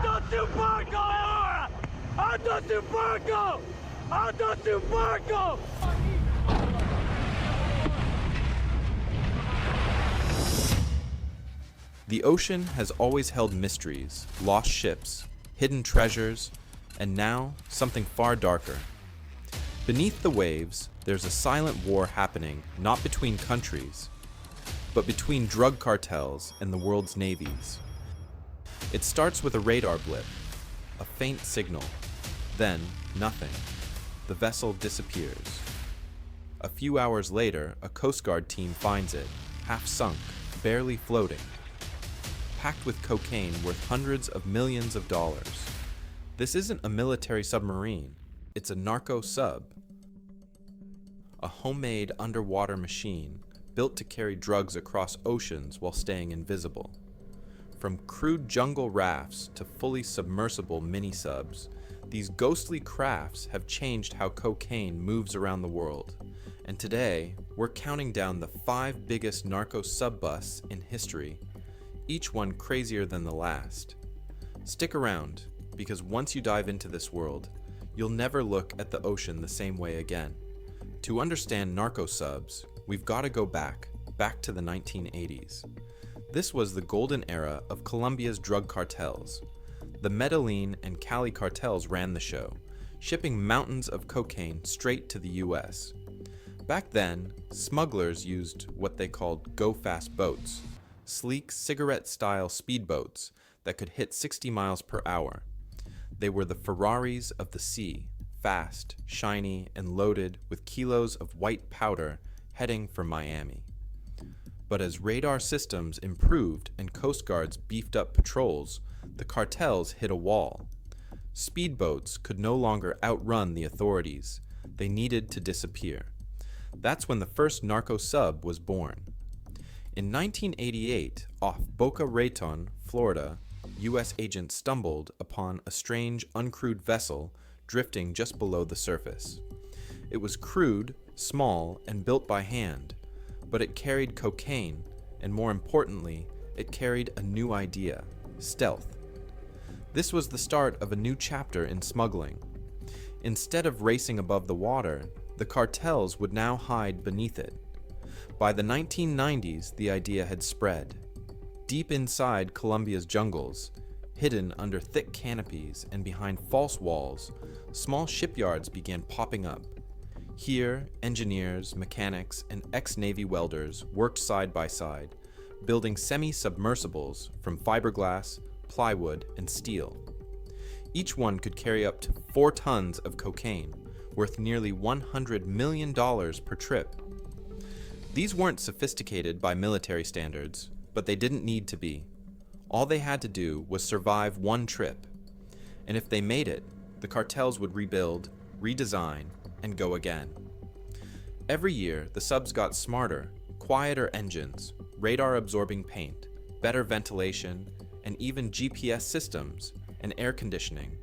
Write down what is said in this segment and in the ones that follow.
Auto su barco ahora! Auto su barco! Auto su barco! The ocean has always held mysteries, lost ships, hidden treasures, and now something far darker. Beneath the waves, there's a silent war happening not between countries, but between drug cartels and the world's navies. It starts with a radar blip, a faint signal, then nothing. The vessel disappears. A few hours later, a Coast Guard team finds it, half sunk, barely floating, packed with cocaine worth hundreds of millions of dollars. This isn't a military submarine, it's a narco sub. A homemade underwater machine built to carry drugs across oceans while staying invisible. From crude jungle rafts to fully submersible mini-subs, these ghostly crafts have changed how cocaine moves around the world. And today, we're counting down the 5 biggest narco sub-busts in history, each one crazier than the last. Stick around, because once you dive into this world, you'll never look at the ocean the same way again. To understand narco subs, we've got to go back to the 1980s. This was the golden era of Colombia's drug cartels. The Medellin and Cali cartels ran the show, shipping mountains of cocaine straight to the US. Back then, smugglers used what they called go-fast boats, sleek cigarette-style speedboats that could hit 60 miles per hour. They were the Ferraris of the sea, fast, shiny, and loaded with kilos of white powder heading for Miami. But as radar systems improved and Coast Guards beefed up patrols, the cartels hit a wall. Speedboats could no longer outrun the authorities. They needed to disappear. That's when the first narco sub was born. In 1988, off Boca Raton, Florida, U.S. agents stumbled upon a strange, uncrewed vessel drifting just below the surface. It was crude, small, and built by hand, but it carried cocaine, and more importantly, it carried a new idea: stealth. This was the start of a new chapter in smuggling. Instead of racing above the water, the cartels would now hide beneath it. By the 1990s, the idea had spread. Deep inside Colombia's jungles, hidden under thick canopies and behind false walls, small shipyards began popping up. Here, engineers, mechanics, and ex-Navy welders worked side by side, building semi-submersibles from fiberglass, plywood, and steel. Each one could carry up to 4 tons of cocaine, worth nearly $100 million per trip. These weren't sophisticated by military standards, but they didn't need to be. All they had to do was survive one trip. And if they made it, the cartels would rebuild, redesign, and go again. Every year, the subs got smarter, quieter engines, radar-absorbing paint, better ventilation, and even GPS systems and air conditioning.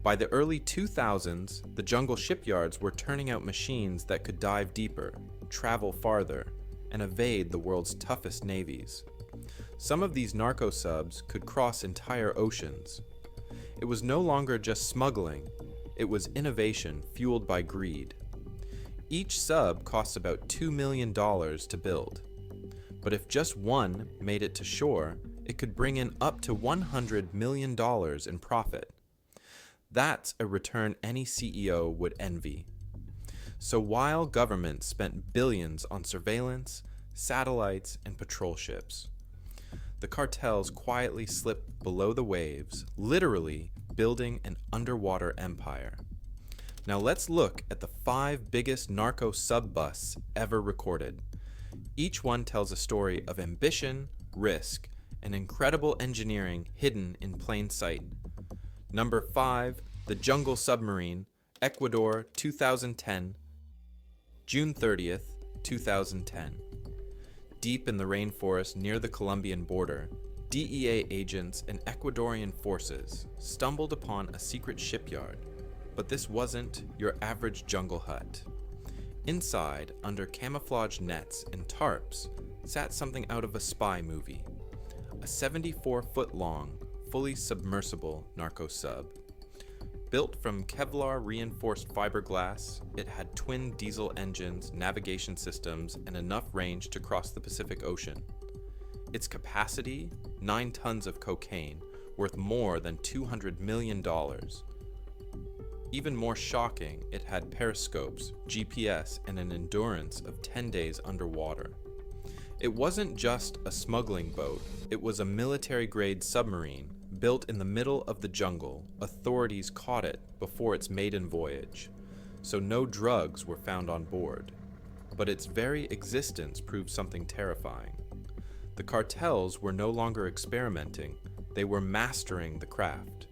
By the early 2000s, the jungle shipyards were turning out machines that could dive deeper, travel farther, and evade the world's toughest navies. Some of these narco subs could cross entire oceans. It was no longer just smuggling, it was innovation fueled by greed. Each sub costs about $2 million to build. But if just one made it to shore, it could bring in up to $100 million in profit. That's a return any CEO would envy. So while governments spent billions on surveillance, satellites, and patrol ships, the cartels quietly slipped below the waves, literally building an underwater empire. Now let's look at the 5 biggest narco sub-busts ever recorded. Each one tells a story of ambition, risk, and incredible engineering hidden in plain sight. Number 5, the Jungle Submarine, Ecuador, 2010, June 30th, 2010. Deep in the rainforest near the Colombian border, DEA agents and Ecuadorian forces stumbled upon a secret shipyard. But this wasn't your average jungle hut. Inside, under camouflage nets and tarps, sat something out of a spy movie. A 74-foot-long, fully submersible Narco Sub. Built from Kevlar-reinforced fiberglass, it had twin diesel engines, navigation systems, and enough range to cross the Pacific Ocean. Its capacity, 9 tons of cocaine, worth more than $200 million. Even more shocking, it had periscopes, GPS, and an endurance of 10 days underwater. It wasn't just a smuggling boat, it was a military-grade submarine. Built in the middle of the jungle, authorities caught it before its maiden voyage, so no drugs were found on board. But its very existence proved something terrifying. The cartels were no longer experimenting, they were mastering the craft.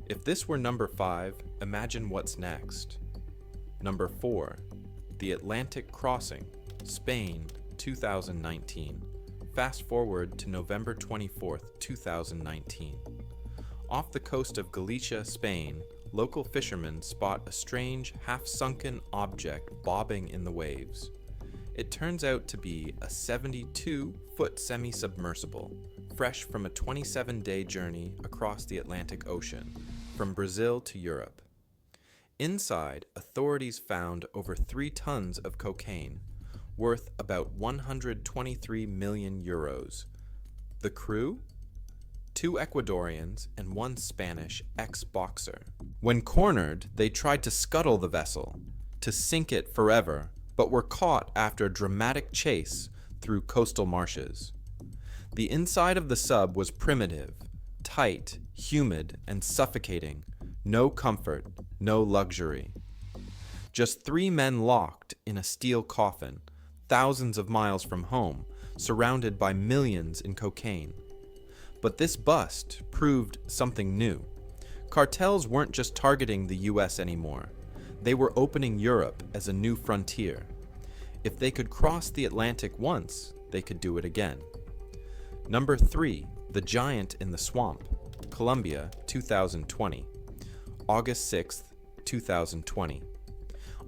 If this were number 5, imagine what's next. Number 4, the Atlantic Crossing, Spain, 2019. Fast forward to November 24, 2019. Off the coast of Galicia, Spain, local fishermen spot a strange, half-sunken object bobbing in the waves. It turns out to be a 72-foot semi-submersible, fresh from a 27-day journey across the Atlantic Ocean, from Brazil to Europe. Inside, authorities found over 3 tons of cocaine, worth about 123 million euros. The crew? 2 Ecuadorians and 1 Spanish ex-boxer. When cornered, they tried to scuttle the vessel, to sink it forever, but were caught after a dramatic chase through coastal marshes. The inside of the sub was primitive, tight, humid, and suffocating. No comfort, no luxury. Just 3 men locked in a steel coffin, thousands of miles from home, surrounded by millions in cocaine. But this bust proved something new. Cartels weren't just targeting the US anymore. They were opening Europe as a new frontier. If they could cross the Atlantic once, they could do it again. Number 3, the giant in the swamp, Colombia, 2020. August 6th, 2020.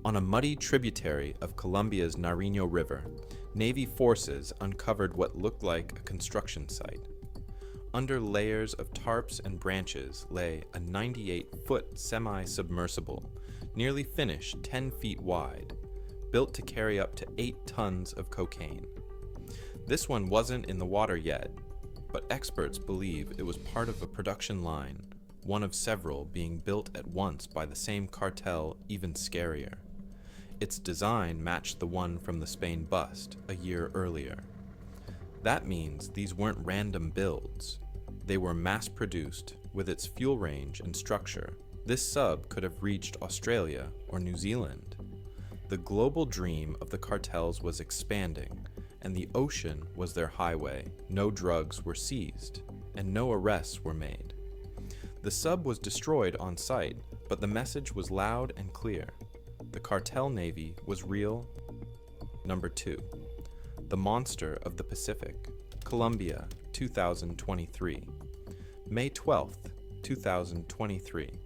On a muddy tributary of Colombia's Nariño River, Navy forces uncovered what looked like a construction site. Under layers of tarps and branches lay a 98-foot semi-submersible, nearly finished 10 feet wide, built to carry up to 8 tons of cocaine. This one wasn't in the water yet, but experts believe it was part of a production line, one of several being built at once by the same cartel, even scarier. Its design matched the one from the Spain bust a year earlier. That means these weren't random builds. They were mass-produced. With its fuel range and structure, this sub could have reached Australia or New Zealand. The global dream of the cartels was expanding, and the ocean was their highway. No drugs were seized, and no arrests were made. The sub was destroyed on site, but the message was loud and clear. The cartel navy was real. Number 2, the monster of the Pacific, Colombia, 2023. May 12th, 2023.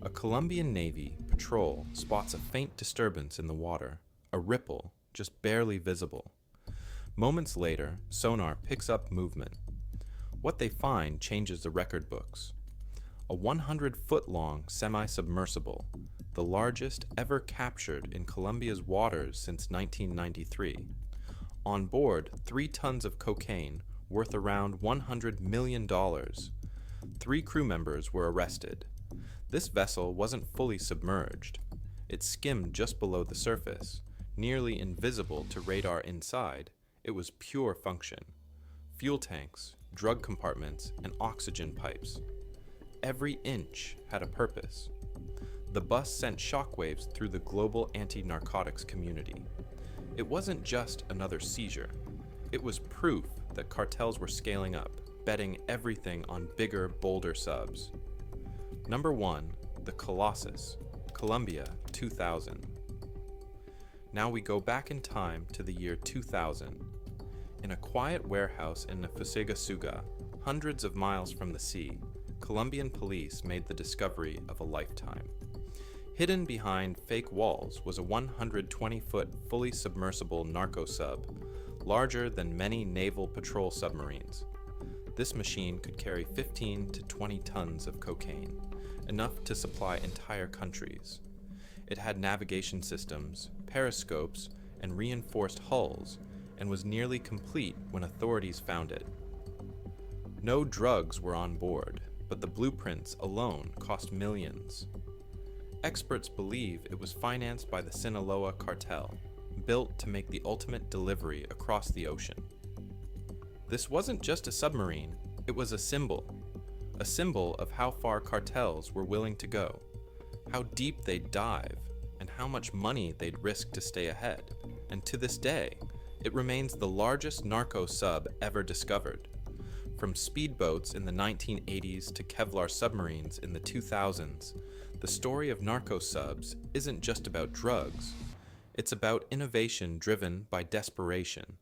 A Colombian Navy patrol spots a faint disturbance in the water, a ripple, just barely visible. Moments later, sonar picks up movement. What they find changes the record books. A 100-foot-long semi-submersible, the largest ever captured in Colombia's waters since 1993. On board, 3 tons of cocaine, worth around $100 million. 3 crew members were arrested. This vessel wasn't fully submerged. It skimmed just below the surface, nearly invisible to radar inside. It was pure function. Fuel tanks, drug compartments, and oxygen pipes. Every inch had a purpose. The bus sent shockwaves through the global anti-narcotics community. It wasn't just another seizure. It was proof that cartels were scaling up, betting everything on bigger, bolder subs. Number 1, the Colossus, Colombia, 2000. Now we go back in time to the year 2000. In a quiet warehouse in Fusagasugá, hundreds of miles from the sea, Colombian police made the discovery of a lifetime. Hidden behind fake walls was a 120-foot fully submersible narco sub, larger than many naval patrol submarines. this machine could carry 15 to 20 tons of cocaine, enough to supply entire countries. It had navigation systems, periscopes, and reinforced hulls, and was nearly complete when authorities found it. No drugs were on board, but the blueprints alone cost millions. Experts believe it was financed by the Sinaloa cartel, built to make the ultimate delivery across the ocean. This wasn't just a submarine, it was a symbol of how far cartels were willing to go, how deep they'd dive, and how much money they'd risk to stay ahead. And to this day, it remains the largest narco sub ever discovered. From speedboats in the 1980s to Kevlar submarines in the 2000s, the story of narco subs isn't just about drugs. It's about innovation driven by desperation.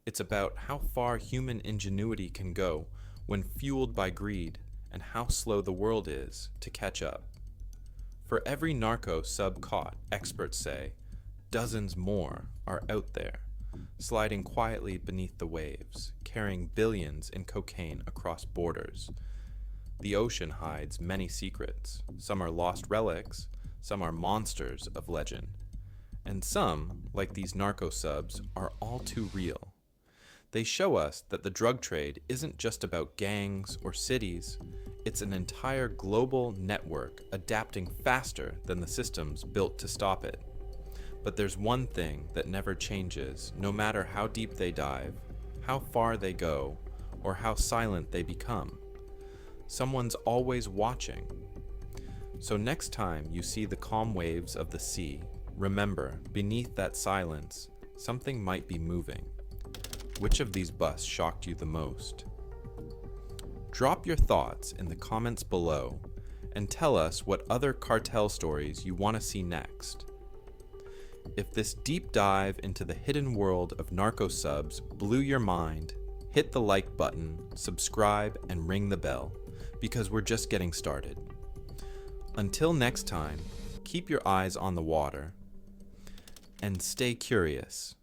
It's about how far human ingenuity can go when fueled by greed, and how slow the world is to catch up. For every narco sub caught, experts say, dozens more are out there, sliding quietly beneath the waves, carrying billions in cocaine across borders. The ocean hides many secrets. Some are lost relics, some are monsters of legend, and some, like these narco subs, are all too real. They show us that the drug trade isn't just about gangs or cities, it's an entire global network adapting faster than the systems built to stop it. But there's one thing that never changes, no matter how deep they dive, how far they go, or how silent they become. Someone's always watching. So next time you see the calm waves of the sea, remember, beneath that silence, something might be moving. Which of these busts shocked you the most? Drop your thoughts in the comments below and tell us what other cartel stories you want to see next. If this deep dive into the hidden world of narco subs blew your mind, hit the like button, subscribe, and ring the bell, because we're just getting started. Until next time, keep your eyes on the water and stay curious.